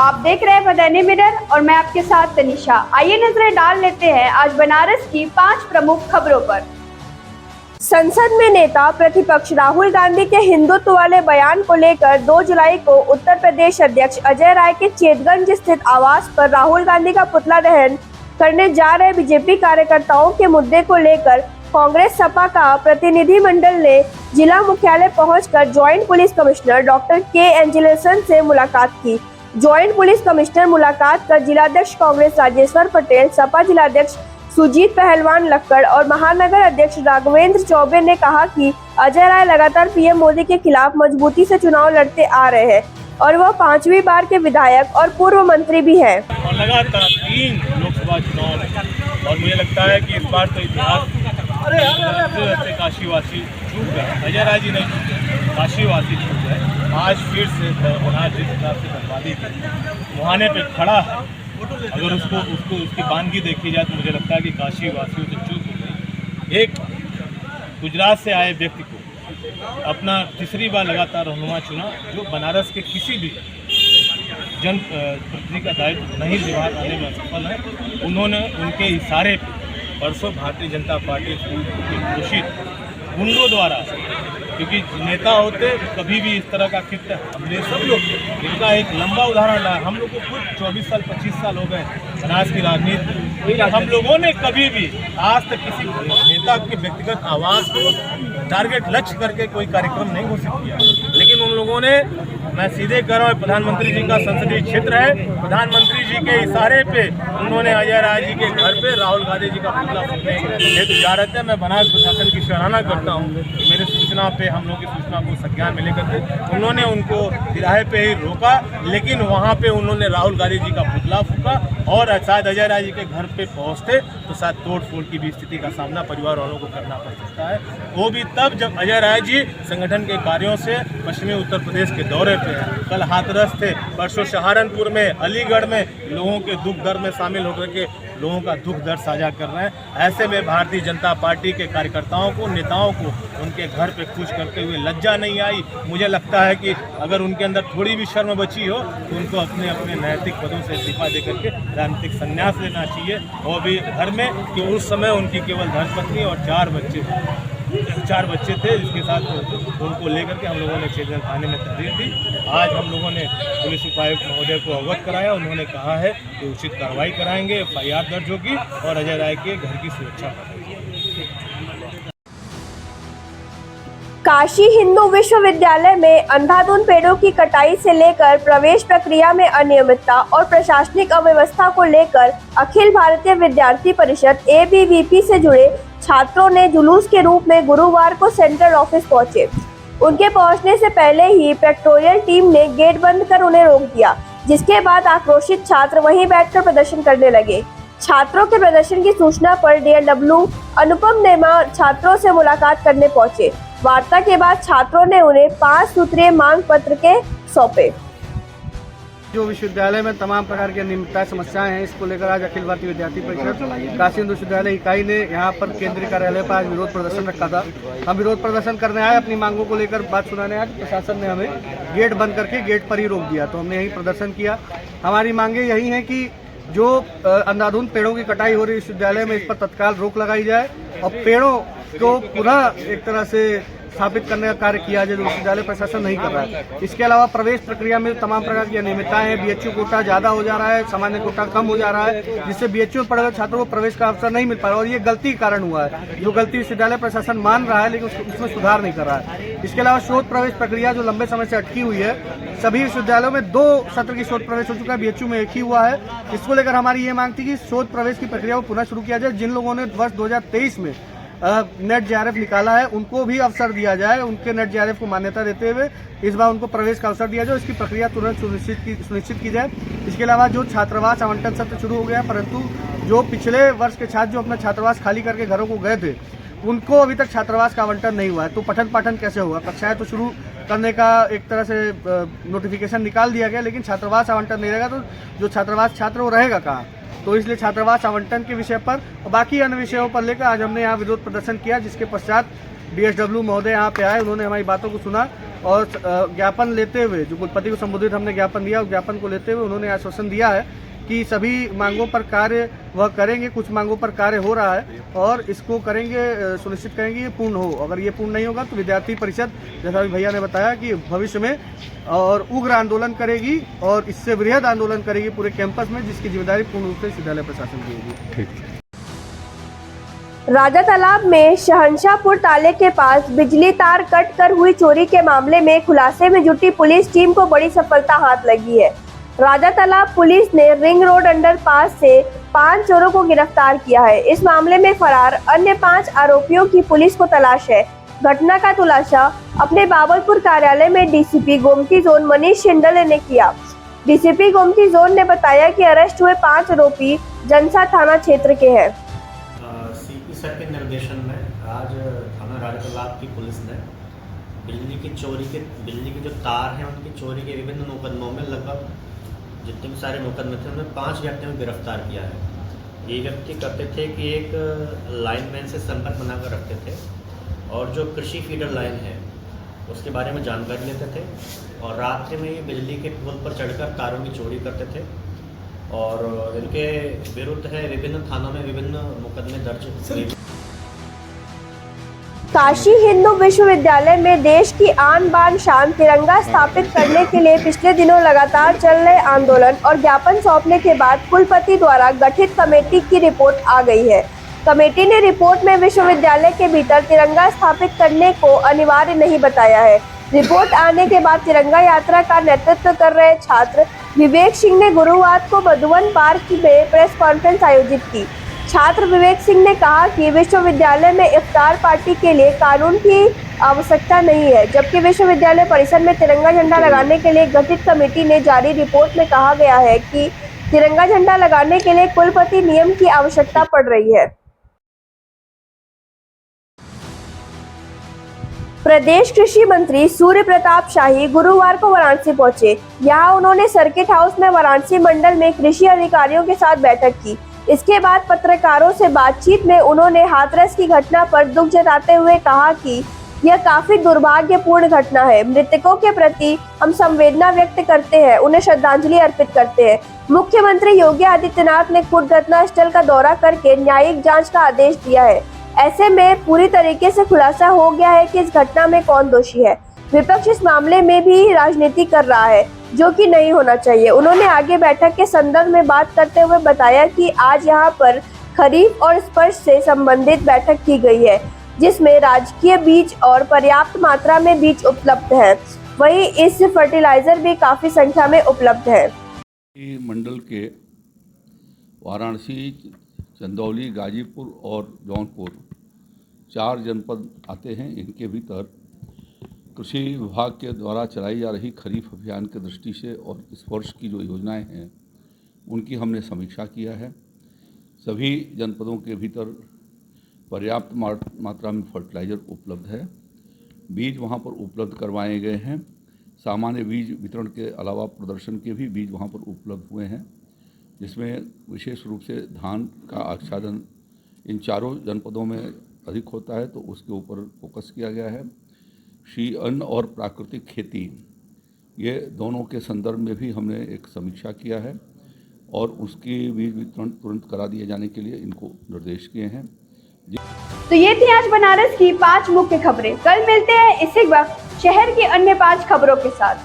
आप देख रहे हैं बदैनी मिरर और मैं आपके साथ तनिषा। आइए नजरें डाल लेते हैं आज बनारस की 5 प्रमुख खबरों पर। संसद में नेता प्रतिपक्ष राहुल गांधी के हिंदुत्व वाले बयान को लेकर 2 जुलाई को उत्तर प्रदेश अध्यक्ष अजय राय के चेतगंज स्थित आवास पर राहुल गांधी का पुतला दहन करने जा रहे बीजेपी कार्यकर्ताओं के मुद्दे को लेकर कांग्रेस सपा का प्रतिनिधिमंडल ने जिला मुख्यालय पहुंचकर ज्वाइंट पुलिस कमिश्नर डॉक्टर के एंजेलिसन से मुलाकात की। ज्वाइंट पुलिस कमिश्नर मुलाकात कर जिलाध्यक्ष कांग्रेस राजेश्वर पटेल, सपा जिलाध्यक्ष सुजीत पहलवान लक्कड़ और महानगर अध्यक्ष राघवेंद्र चौबे ने कहा कि अजय राय लगातार पीएम मोदी के खिलाफ मजबूती से चुनाव लड़ते आ रहे हैं और वह 5वीं बार के विधायक और पूर्व मंत्री भी हैं। और लगातार 3 लोकसभा चुनाव और मुझे लगता है कि इस बार तो इतिहास काशीवासी चूक गए, अजय राय जी नहीं काशीवासी चूक गए। आज फिर से बनारस जिस हिसाब से बर्बादी थी मुहाने पे खड़ा है, अगर उसको उसकी बानगी देखी जाए तो मुझे लगता है कि काशीवासियों से चूक हो गई। एक गुजरात से आए व्यक्ति को अपना तीसरी बार लगातार रहनुमा चुना, जो बनारस के किसी भी जनप्रतिनिधि का दायित्व नहीं निभा पाने में असफल है। उन्होंने उनके इशारे पर परसों भारतीय जनता पार्टी के घोषित गुंडों द्वारा, क्योंकि नेता होते कभी भी इस तरह का कृत्य हमने सब लोग इनका एक लंबा उदाहरण रहा। हम लोग को खुद 24 साल 25 साल हो गए बनारस की राजनीति, हम लोगों ने कभी भी आज तक किसी नेता के व्यक्तिगत आवास को टारगेट लक्ष्य करके कोई कार्यक्रम नहीं घोषित किया। लेकिन उन लोगों ने, मैं सीधे कह रहा हूँ, प्रधानमंत्री जी का संसदीय क्षेत्र है, प्रधानमंत्री जी के इशारे पे उन्होंने अजय राय जी के घर पे राहुल गांधी जी का पुतला फूकने हेतु जा रहे थे। मैं बनारस प्रशासन की सराहना करता हूँ, मेरी सूचना पे, हम लोग की सूचना को संज्ञान में लेकर के उन्होंने उनको तिराहे पे ही रोका, लेकिन वहाँ पे उन्होंने राहुल गांधी जी का पुतला फूका और शायद अजय राय जी के घर पे पहुँचते तो शायद तोड़ फोड़ की भी स्थिति का सामना परिवार वालों को करना पड़ सकता है। वो भी तब जब अजय राय जी संगठन के कार्यों से पश्चिमी उत्तर प्रदेश के दौरे पे हैं। कल हाथरस थे, परसों सहारनपुर में, अलीगढ़ में लोगों के दुख दर्द में शामिल होकर के लोगों का दुख दर्द साझा कर रहे हैं। ऐसे में भारतीय जनता पार्टी के कार्यकर्ताओं को, नेताओं को उनके घर पे खुश करते हुए लज्जा नहीं आई। मुझे लगता है कि अगर उनके अंदर थोड़ी भी शर्म बची हो तो उनको अपने अपने नैतिक पदों से इस्तीफा दे करके राजनीतिक संन्यास लेना चाहिए। और भी घर में कि उस समय उनकी केवल धर्मपत्नी और 4 बच्चे थे, जिसके साथ उनको लेकर के हम लोगों ने चेतगंज थाने में तहरीर दी। आज हम लोगों ने पुलिस उपायुक्त महोदय को अवगत कराया, उन्होंने कहा है कि उचित कार्रवाई कराएंगे, FIR दर्ज होगी और अजय राय के घर की सुरक्षा काशी हिंदू विश्वविद्यालय में अंधाधुंध पेड़ों की कटाई से लेकर प्रवेश प्रक्रिया में अनियमितता और प्रशासनिक अव्यवस्था को लेकर अखिल भारतीय विद्यार्थी परिषद ABVP से जुड़े छात्रों ने जुलूस के रूप में गुरुवार को सेंट्रल ऑफिस पहुंचे। उनके पहुंचने से पहले ही पेट्रोलियल टीम ने गेट बंद कर उन्हें रोक दिया, जिसके बाद आक्रोशित छात्र वहीं बैठकर प्रदर्शन करने लगे। छात्रों के प्रदर्शन की सूचना पर DRW अनुपम नेमा छात्रों से मुलाकात करने पहुंचे। वार्ता के बाद छात्रों ने उन्हें 5 सूत्रीय मांग पत्र के सौंपे। जो विश्वविद्यालय में तमाम प्रकार की अनियमितता समस्याएं हैं, इसको लेकर आज अखिल भारतीय विद्यार्थी परिषद काशी हिंदू विश्वविद्यालय इकाई ने यहाँ पर केंद्रीय कार्यालय पर आज विरोध प्रदर्शन रखा था। हम विरोध प्रदर्शन करने आए, अपनी मांगों को लेकर बात सुनाने आए। प्रशासन ने हमें गेट बंद करके गेट पर ही रोक दिया, तो हमने यही प्रदर्शन किया। हमारी मांगे यही हैं कि जो अंधाधुंध पेड़ों की कटाई हो रही है विश्वविद्यालय में, इस पर तत्काल रोक लगाई जाए और पेड़ों को पुनः एक तरह से स्थापित करने का कार्य किया जाए, जो विश्वविद्यालय प्रशासन नहीं कर रहा है। इसके अलावा प्रवेश प्रक्रिया में तमाम प्रकार की अनियमितताएं हैं। BHU कोटा ज़्यादा हो जा रहा है, सामान्य कोटा कम हो जा रहा है, जिससे BHU में पढ़े हुए छात्रों को प्रवेश का अवसर नहीं मिल पा रहा और ये गलती के कारण हुआ है। जो गलती विश्वविद्यालय प्रशासन मान रहा है, लेकिन उसमें सुधार नहीं कर रहा है। इसके अलावा शोध प्रवेश प्रक्रिया जो लंबे समय से अटकी हुई है, सभी विश्वविद्यालयों में 2 सत्र की शोध प्रवेश हो चुका है, BHU में 1 ही हुआ है। इसको लेकर हमारी ये मांग थी कि शोध प्रवेश की प्रक्रिया को पुनः शुरू किया जाए। जिन लोगों ने वर्ष 2023 में नेट JRF निकाला है, उनको भी अवसर दिया जाए, उनके नेट JRF को मान्यता देते हुए इस बार उनको प्रवेश का अवसर दिया जाए। इसकी प्रक्रिया तुरंत सुनिश्चित की जाए। इसके अलावा जो छात्रावास आवंटन सत्र शुरू हो गया, परंतु जो पिछले वर्ष के छात्र जो अपना छात्रावास खाली करके घरों को गए थे, उनको अभी तक छात्रावास का आवंटन नहीं हुआ है। तो पठन पाठन कैसे होगा? कक्षाएं तो शुरू करने का एक तरह से नोटिफिकेशन निकाल दिया गया, लेकिन छात्रावास आवंटन नहीं रहेगा, तो जो छात्रावास छात्र वो रहेगा कहाँ? तो इसलिए छात्रावास आवंटन के विषय पर और बाकी अन्य विषयों पर लेकर आज हमने यहाँ विरोध प्रदर्शन किया, जिसके पश्चात DSW महोदय यहाँ पे आए, उन्होंने हमारी बातों को सुना और ज्ञापन लेते हुए जो कुलपति को संबोधित हमने ज्ञापन दिया, उस ज्ञापन को लेते हुए उन्होंने आश्वासन दिया है कि सभी मांगों पर कार्य वह करेंगे। कुछ मांगों पर कार्य हो रहा है और इसको करेंगे, सुनिश्चित करेंगे ये पूर्ण हो। अगर ये पूर्ण नहीं होगा तो विद्यार्थी परिषद, जैसा भी भैया ने बताया, कि भविष्य में और उग्र आंदोलन करेगी और इससे वृहद आंदोलन करेगी पूरे कैंपस में, जिसकी जिम्मेदारी पूर्ण रूप से विश्वविद्यालय प्रशासन की होगी। ठीक। राजा तालाब में शहंशाहपुर ताले के पास बिजली तार कट कर हुई चोरी के मामले में खुलासे में जुटी पुलिस टीम को बड़ी सफलता हाथ लगी है। राजा तालाब पुलिस ने रिंग रोड अंडरपास से 5 चोरों को गिरफ्तार किया है। इस मामले में फरार अन्य 5 आरोपियों की पुलिस को तलाश है। घटना का खुलासा अपने बाबलपुर कार्यालय में डीसीपी गोमती जोन मनीष शिंदले ने किया। डीसीपी गोमती जोन ने बताया कि अरेस्ट हुए 5 आरोपी जनसा थाना क्षेत्र के हैं। सीपी सर के निर्देशन में आज थाना राजा तालाब की पुलिस ने बिजली की जो तार हैं उनकी चोरी के विभिन्न मुकदमों में लगभग जितने भी सारे मुकदमे थे उनमें 5 व्यक्तियों को गिरफ्तार किया है। ये व्यक्ति करते थे कि एक लाइनमैन से संपर्क बनाकर रखते थे और जो कृषि फीडर लाइन है उसके बारे में जानकारी लेते थे और रात्रि में ये बिजली के पोल पर चढ़कर तारों की चोरी करते थे और इनके विरुद्ध है विभिन्न थानों में विभिन्न मुकदमे दर्ज हुए। काशी हिंदू विश्वविद्यालय में देश की आन बान शान तिरंगा स्थापित करने के लिए पिछले दिनों लगातार चल रहे आंदोलन और ज्ञापन सौंपने के बाद कुलपति द्वारा गठित कमेटी की रिपोर्ट आ गई है। कमेटी ने रिपोर्ट में विश्वविद्यालय के भीतर तिरंगा स्थापित करने को अनिवार्य नहीं बताया है। रिपोर्ट आने के बाद तिरंगा यात्रा का नेतृत्व कर रहे छात्र विवेक सिंह ने गुरुवार को मधुवन पार्क में प्रेस कॉन्फ्रेंस आयोजित की। छात्र विवेक सिंह ने कहा कि विश्वविद्यालय में इफ्तार पार्टी के लिए कानून की आवश्यकता नहीं है, जबकि विश्वविद्यालय परिसर में तिरंगा झंडा लगाने के लिए गठित कमेटी ने जारी रिपोर्ट में कहा गया है कि तिरंगा झंडा लगाने के लिए कुलपति नियम की आवश्यकता पड़ रही है। प्रदेश कृषि मंत्री सूर्य प्रताप शाही गुरुवार को वाराणसी पहुंचे। यहां उन्होंने सर्किट हाउस में वाराणसी मंडल में कृषि अधिकारियों के साथ बैठक की। इसके बाद पत्रकारों से बातचीत में उन्होंने हाथरस की घटना पर दुख जताते हुए कहा कि यह काफी दुर्भाग्यपूर्ण घटना है। मृतकों के प्रति हम संवेदना व्यक्त करते हैं, उन्हें श्रद्धांजलि अर्पित करते हैं। मुख्यमंत्री योगी आदित्यनाथ ने खुद घटनास्थल का दौरा करके न्यायिक जांच का आदेश दिया है। ऐसे में पूरी तरीके से खुलासा हो गया है कि इस घटना में कौन दोषी है। विपक्ष इस मामले में भी राजनीति कर रहा है, जो कि नहीं होना चाहिए। उन्होंने आगे बैठक के संदर्भ में बात करते हुए बताया कि आज यहां पर खरीफ और स्पर्श से संबंधित बैठक की गई है, जिसमें राजकीय बीज और पर्याप्त मात्रा में बीज उपलब्ध है। वहीं इस फर्टिलाइजर भी काफी संख्या में उपलब्ध है। मंडल के वाराणसी, चंदौली, गाजीपुर और जौनपुर 4 जनपद आते हैं। इनके भीतर कृषि विभाग के द्वारा चलाई जा रही खरीफ अभियान के दृष्टि से और इस वर्ष की जो योजनाएं हैं उनकी हमने समीक्षा किया है। सभी जनपदों के भीतर पर्याप्त मात्रा में फर्टिलाइज़र उपलब्ध है। बीज वहां पर उपलब्ध करवाए गए हैं। सामान्य बीज वितरण के अलावा प्रदर्शन के भी बीज वहां पर उपलब्ध हुए हैं, जिसमें विशेष रूप से धान का आच्छादन इन 4 जनपदों में अधिक होता है, तो उसके ऊपर फोकस किया गया है। श्री अन्न और प्राकृतिक खेती, ये दोनों के संदर्भ में भी हमने एक समीक्षा किया है और उसकी बीज वितरण तुरंत करा दिए जाने के लिए इनको निर्देश किए हैं। तो ये थी आज बनारस की 5 मुख्य खबरें। कल मिलते हैं इसी वक्त शहर की अन्य 5 खबरों के साथ।